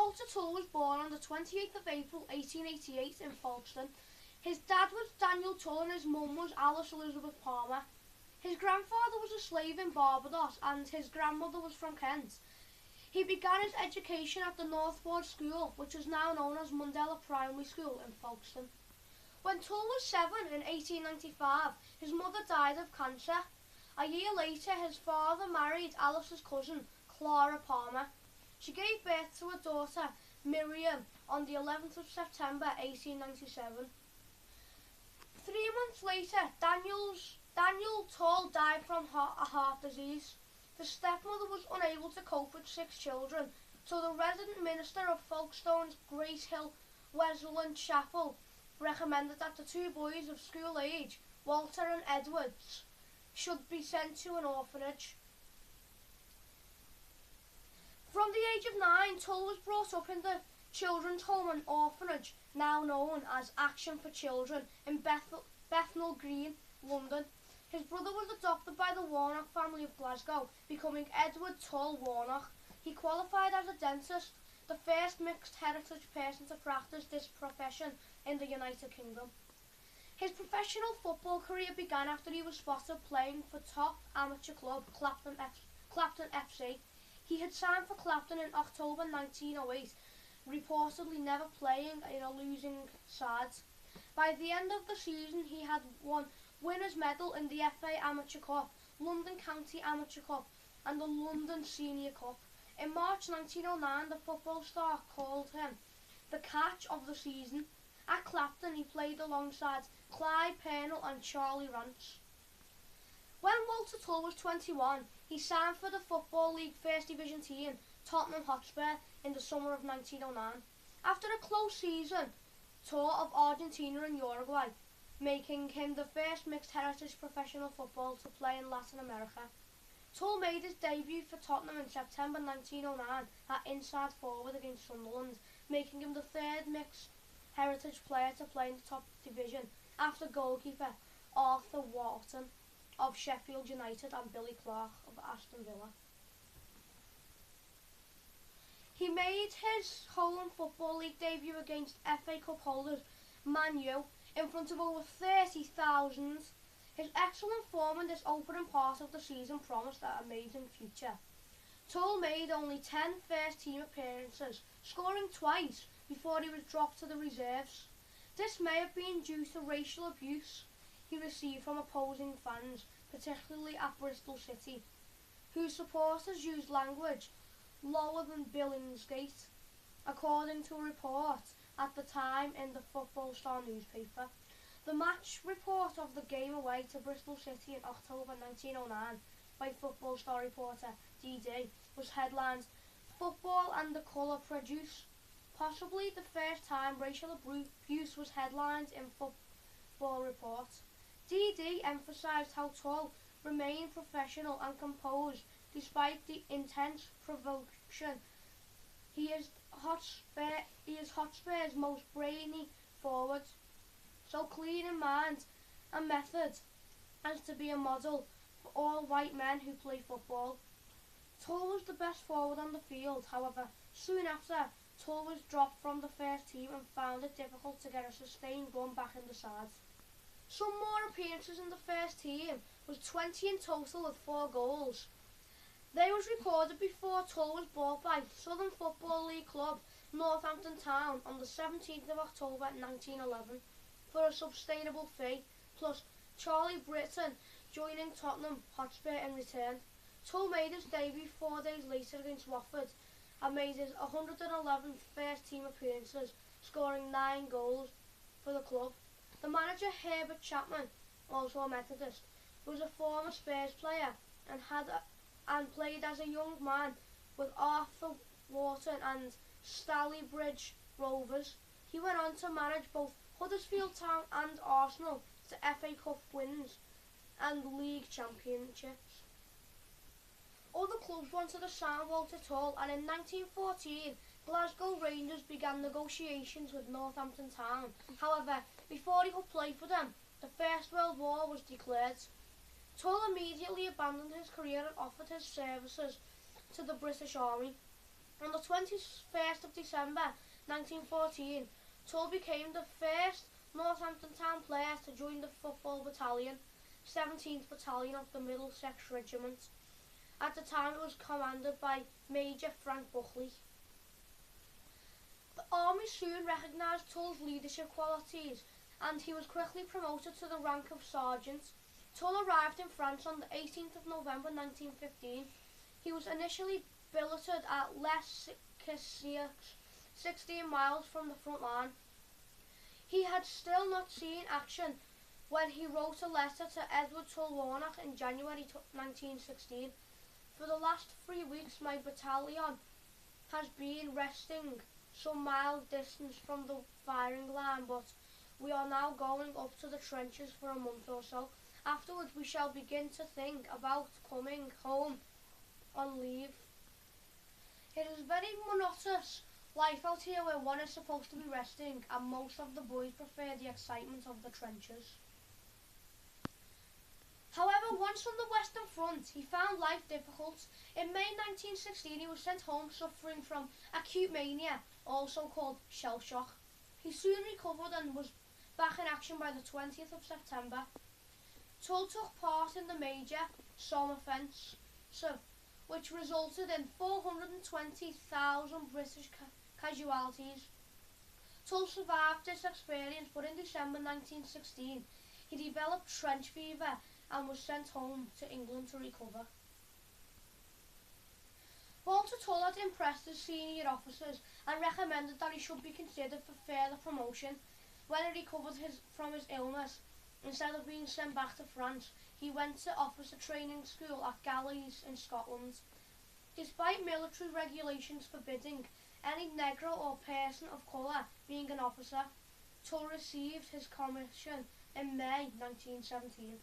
Walter Tull was born on the 28th of April 1888 in Folkestone. His dad was Daniel Tull and his mum was Alice Elizabeth Palmer. His grandfather was a slave in Barbados and his grandmother was from Kent. He began his education at the Northbourne School, which is now known as Mundella Primary School in Folkestone. When Tull was 7 in 1895, his mother died of cancer. A year later, his father married Alice's cousin, Clara Palmer. She gave birth to a daughter, Miriam, on the 11th of September 1897. 3 months later, Daniel Tull died from a heart disease. The stepmother was unable to cope with 6 children, so the resident minister of Folkestone's Great Hill Wesleyan Chapel recommended that the 2 boys of school age, Walter and Edwards, should be sent to an orphanage. From the age of 9, Tull was brought up in the children's home and orphanage, now known as Action for Children, in Bethnal Green, London. His brother was adopted by the Warnock family of Glasgow, becoming Edward Tull Warnock. He qualified as a dentist, the first mixed heritage person to practice this profession in the United Kingdom. His professional football career began after he was spotted playing for top amateur club Clapton FC. He had signed for Clapton in October 1908, reportedly never playing in a losing side. By the end of the season, he had won winners' medal in the FA Amateur Cup, London County Amateur Cup and the London Senior Cup. In March 1909, the football star called him the catch of the season. At Clapton, he played alongside Clyde Pernell and Charlie Rance. When Walter Tull was 21, he signed for the Football League First Division team, Tottenham Hotspur, in the summer of 1909. After a close season tour of Argentina and Uruguay, making him the first mixed heritage professional football to play in Latin America. Tull made his debut for Tottenham in September 1909 at inside forward against Sunderland, making him the 3rd mixed heritage player to play in the top division after goalkeeper Arthur Wharton of Sheffield United and Billy Clark of Aston Villa. He made his home Football League debut against FA Cup holders Man U in front of over 30,000. His excellent form in this opening part of the season promised an amazing future. Tull made only 10 first-team appearances, scoring twice before he was dropped to the reserves. This may have been due to racial abuse he received from opposing fans, particularly at Bristol City, whose supporters used language lower than Billingsgate, according to a report at the time in the Football Star newspaper. The match report of the game away to Bristol City in October 1909 by Football Star reporter D.D. was headlined, "Football and the Colour Produce." Possibly the first time racial abuse was headlined in football reports. D.D. emphasised how Tull remained professional and composed despite the intense provocation. He is Hotspur's most brainy forward, so clean in mind and method as to be a model for all white men who play football. Tull was the best forward on the field, however, soon after, Tull was dropped from the first team and found it difficult to get a sustained run back in the side. Some more appearances in the first team was 20 in total with 4 goals. They was recorded before Tull was bought by Southern Football League club Northampton Town on the 17th of October 1911 for a sustainable fee, plus Charlie Britton joining Tottenham Hotspur in return. Tull made his debut 4 days later against Watford and made his 111th first team appearances, scoring 9 goals for the club. The manager Herbert Chapman, also a Methodist, was a former Spurs player and played as a young man with Arthur Wharton and Stalybridge Rovers. He went on to manage both Huddersfield Town and Arsenal to FA Cup wins and league championships. Other clubs wanted to sign Walter Tull, and in 1914 Glasgow Rangers began negotiations with Northampton Town. However, before he could play for them, the First World War was declared. Tull immediately abandoned his career and offered his services to the British Army. On the 21st of December 1914, Tull became the first Northampton Town player to join the football battalion, 17th Battalion of the Middlesex Regiment. At the time it was commanded by Major Frank Buckley. The army soon recognised Tull's leadership qualities and he was quickly promoted to the rank of sergeant. Tull arrived in France on the 18th of November 1915. He was initially billeted at Les Cassius, 16 miles from the front line. He had still not seen action when he wrote a letter to Edward Tull Warnock in January 1916. For the last 3 weeks my battalion has been resting some miles distance from the firing line, but we are now going up to the trenches for a month or so. Afterwards we shall begin to think about coming home on leave. It is very monotonous life out here where one is supposed to be resting, and most of the boys prefer the excitement of the trenches. However, once on the Western Front, he found life difficult. In May 1916, he was sent home suffering from acute mania, also called shell shock. He soon recovered and was back in action by the 20th of September. Tull took part in the major Somme offensive, which resulted in 420,000 British casualties. Tull survived this experience, but in December 1916, he developed trench fever and was sent home to England to recover. Walter Tull had impressed his senior officers and recommended that he should be considered for further promotion. When he recovered from his illness, instead of being sent back to France, he went to officer training school at Galleys in Scotland. Despite military regulations forbidding any Negro or person of colour being an officer, Tull received his commission in May 1917.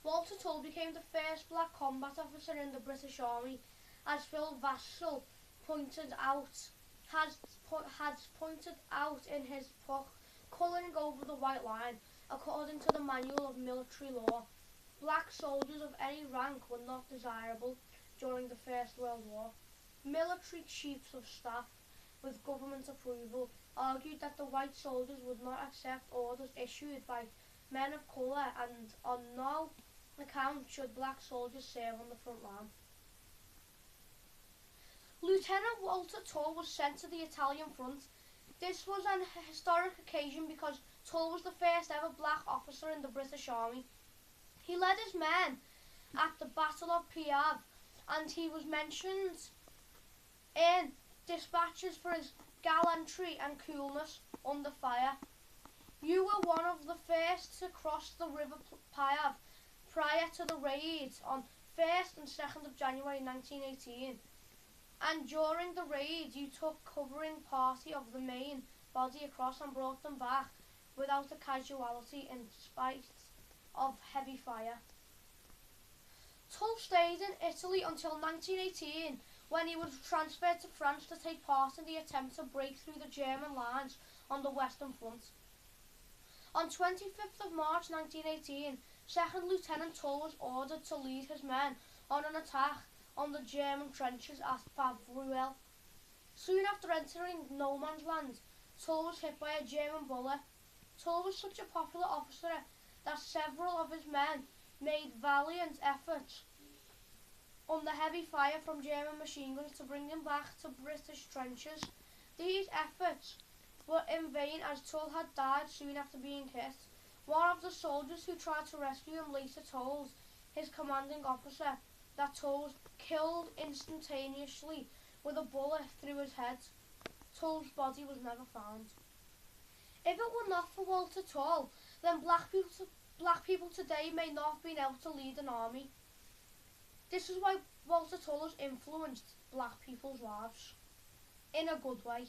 Walter Tull became the first black combat officer in the British Army, as Phil Vassell has pointed out in his book Colouring Over the White Line. According to the Manual of Military Law, black soldiers of any rank were not desirable during the First World War. Military chiefs of staff, with government approval, argued that the white soldiers would not accept orders issued by men of colour, and on no account should black soldiers serve on the front line. Lieutenant Walter Tull was sent to the Italian front. This was an historic occasion because Tull was the first ever black officer in the British Army. He led his men at the Battle of Piave, and he was mentioned in dispatches for his gallantry and coolness under fire. You were one of the first to cross the river Piave prior to the raids on 1st and 2nd of January 1918, and during the raid you took covering party of the main body across and brought them back without a casualty in spite of heavy fire. Tull stayed in Italy until 1918, when he was transferred to France to take part in the attempt to break through the German lines on the Western Front. On 25th of March 1918, 2nd Lieutenant Tull was ordered to lead his men on an attack on the German trenches at Favruel. Soon after entering no man's land, Tull was hit by a German bullet. Tull was such a popular officer that several of his men made valiant efforts under heavy fire from German machine guns to bring him back to British trenches. These efforts were in vain, as Tull had died soon after being hit. One of the soldiers who tried to rescue him later told his commanding officer that Tull was killed instantaneously with a bullet through his head. Tull's body was never found. If it were not for Walter Tull, then black people today may not have been able to lead an army. This is why Walter Tull has influenced black people's lives in a good way.